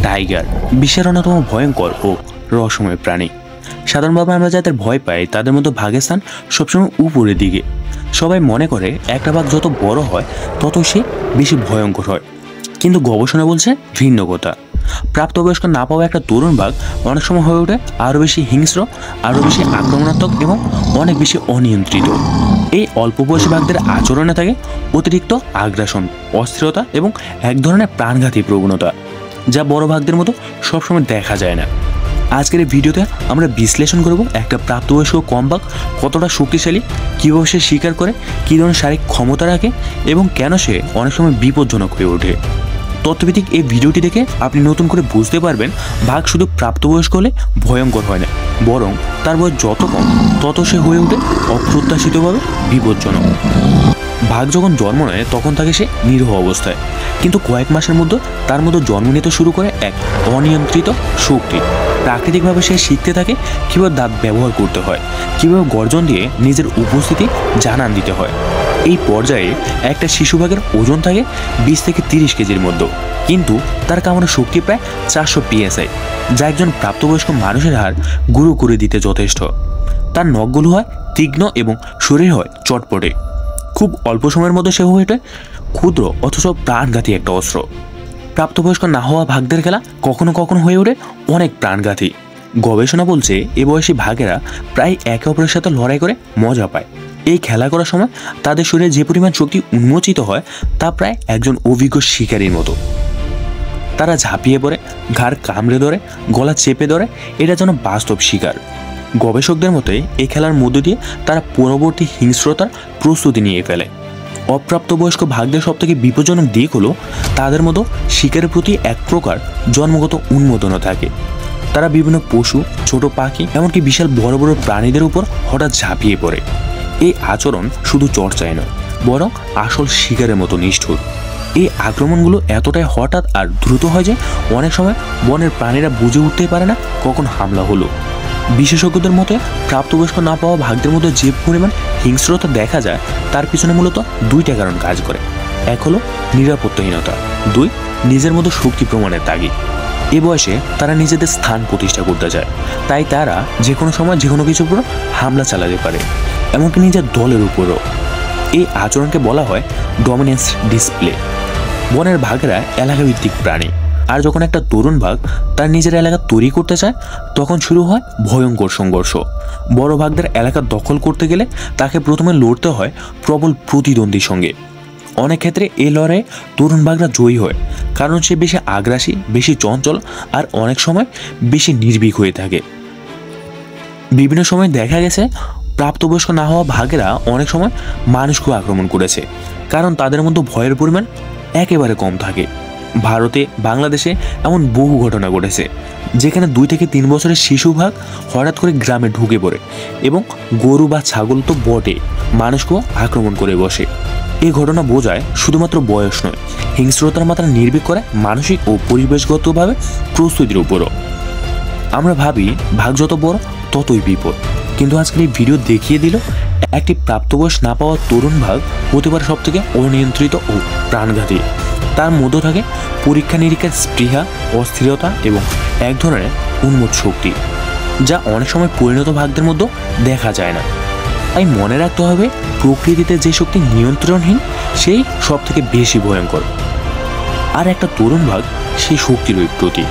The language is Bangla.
টাইগার বিশ্বের অন্যতম ভয়ঙ্কর ও রহস্যময় প্রাণী। সাধারণভাবে আমরা যাদের ভয় পাই তাদের মধ্যে ভাগের স্থান সবসময় উপরের দিকে। সবাই মনে করে একটা বাঘ যত বড় হয় তত সে বেশি ভয়ঙ্কর হয়, কিন্তু গবেষণা বলছে ভিন্ন কথা। প্রাপ্তবয়স্ক না পাওয়া একটা তরুণ বাঘ অনেক সময় হয়ে ওঠে আরও বেশি হিংস্র, আরও বেশি আক্রমণাত্মক এবং অনেক বেশি অনিয়ন্ত্রিত। এই অল্প বয়সী বাঘদের আচরণে থাকে অতিরিক্ত আগ্রাসন, অস্থিরতা এবং এক ধরনের প্রাণঘাতী প্রবণতা, যা বড় বাঘদের মতো সবসময় দেখা যায় না। আজকের এই ভিডিওতে আমরা বিশ্লেষণ করব একটা প্রাপ্তবয়স্ক কম বাঘ কতটা শক্তিশালী, কীভাবে সে শিকার করে, কী ধরনের শারীরিক ক্ষমতা রাখে এবং কেন সে অনেক সময় বিপজ্জনক হয়ে ওঠে। তথ্যভিত্তিক এই ভিডিওটি দেখে আপনি নতুন করে বুঝতে পারবেন বাঘ শুধু প্রাপ্তবয়স্ক হলে ভয়ঙ্কর হয় না, বরং তার বয়স যত কম তত সে হয়ে ওঠে অপ্রত্যাশিতভাবে বিপজ্জনক। বাঘ যখন জন্ম নেয় তখন থাকে সে নিরীহ অবস্থায়, কিন্তু কয়েক মাসের মধ্যে তার মধ্যে জন্ম নিতে শুরু করে এক অনিয়ন্ত্রিত শক্তি। প্রাকৃতিকভাবে সে শিখতে থাকে কীভাবে দাঁত ব্যবহার করতে হয়, কীভাবে গর্জন দিয়ে নিজের উপস্থিতি জানান দিতে হয়। এই পর্যায়ে একটা শিশু বাঘের ওজন থাকে 20 থেকে 30 কেজির মধ্যে, কিন্তু তার কামড়ের শক্তি প্রায় 400 PSI, যা একজন প্রাপ্তবয়স্ক মানুষের হাড় গুঁড়ো করে দিতে যথেষ্ট। তার নখগুলো হয় তীক্ষ্ণ এবং শরীর হয় চটপটে। খুব অল্প সময়ের মধ্যে সে হয়ে ওঠে ক্ষুদ্র অথচ প্রাণঘাতী একটা অস্ত্র। প্রাপ্তবয়স্ক না হওয়া বাঘদের খেলা কখনো কখনো হয়ে ওঠে অনেক প্রাণঘাতী। গবেষণা বলছে এ বয়সী বাঘেরা প্রায় একে অপরের সাথে লড়াই করে মজা পায়। এই খেলা করার সময় তাদের শরীরে যে পরিমাণ শক্তি উন্মোচিত হয় তা প্রায় একজন অভিজ্ঞ শিকারীর মতো। তারা ঝাঁপিয়ে পড়ে, ঘাড় কামড়ে ধরে, গলা চেপে ধরে, এটা যেন বাস্তব শিকার। গবেষকদের মতে এই খেলার মধ্য দিয়ে তারা পরবর্তী হিংস্রতার প্রস্তুতি নিয়ে ফেলে। অপ্রাপ্তবয়স্ক বাঘদের সবথেকে বিপজ্জনক দিক হলো তাদের মতো শিকারের প্রতি এক প্রকার জন্মগত উন্মাদনা থাকে। তারা বিভিন্ন পশু, ছোট পাখি, এমনকি বিশাল বড় বড় প্রাণীদের উপর হঠাৎ ঝাঁপিয়ে পড়ে। এই আচরণ শুধু চর্চায় নয়, বরং আসল শিকারের মতো নিষ্ঠুর। এই আক্রমণগুলো এতটাই হঠাৎ আর দ্রুত হয় যে অনেক সময় বনের প্রাণীরা বুঝে উঠতে পারে না কখন হামলা হলো। বিশেষজ্ঞদের মতে প্রাপ্তবয়স্ক না পাওয়া বাঘদের মধ্যে যে পরিমাণ হিংস্রতা দেখা যায় তার পিছনে মূলত দুইটা কারণ কাজ করে। এক হলো নিরাপত্তাহীনতা, দুই নিজের মতো শক্তি প্রমাণের তাগিদ। এ বয়সে তারা নিজেদের স্থান প্রতিষ্ঠা করতে চায়, তাই তারা যে কোনো সময় যে কোনো কিছুর উপর হামলা চালাতে পারে, এমনকি নিজের দলের উপরও। এই আচরণকে বলা হয় ডমিনেন্স ডিসপ্লে। বনের বাঘেরা এলাকাভিত্তিক প্রাণী, আর যখন একটা তরুণ বাঘ তার নিজের এলাকা তৈরি করতে চায় তখন শুরু হয় ভয়ঙ্কর সংঘর্ষ। বড় বাঘদের এলাকা দখল করতে গেলে তাকে প্রথমে লড়তে হয় প্রবল প্রতিদ্বন্দ্বীর সঙ্গে। অনেক ক্ষেত্রে এই লড়াইয়ে তরুণ বাঘরা জয়ী হয়, কারণ সে বেশি আগ্রাসী, বেশি চঞ্চল আর অনেক সময় বেশি নির্ভীক হয়ে থাকে। বিভিন্ন সময় দেখা গেছে প্রাপ্তবয়স্ক না হওয়া বাঘেরা অনেক সময় মানুষকেও আক্রমণ করেছে, কারণ তাদের মধ্যে ভয়ের পরিমাণ একেবারে কম থাকে। ভারতে, বাংলাদেশে এমন বহু ঘটনা ঘটেছে যেখানে 2 থেকে 3 বছরের শিশু বাঘ হঠাৎ করে গ্রামে ঢুকে পড়ে এবং গরু বা ছাগল তো বটে, মানুষকেও আক্রমণ করে বসে। এই ঘটনা বোঝায় শুধুমাত্র বয়স নয়, হিংস্রতার মাত্রা নির্ভর করে মানসিক ও পরিবেশগতভাবে প্রস্তুতির উপরও। আমরা ভাবি বাঘ যত বড় ততই বিপদ, কিন্তু আজকের এই ভিডিও দেখিয়ে দিল একটি প্রাপ্তবয়স না পাওয়া তরুণ বাঘ হতে পারে সব থেকে অনিয়ন্ত্রিত ও প্রাণঘাতী। তার মধ্যে থাকে পরীক্ষা নিরীক্ষার স্পৃহা, অস্থিরতা এবং এক ধরনের উন্মত্ত শক্তি, যা অনেক সময় পরিণত বাঘদের মধ্যে দেখা যায় না। তাই মনে রাখতে হবে প্রকৃতিতে যে শক্তি নিয়ন্ত্রণহীন সেই সব থেকে বেশি ভয়ঙ্কর, আর একটা তরুণ বাঘ সেই শক্তির প্রতীক।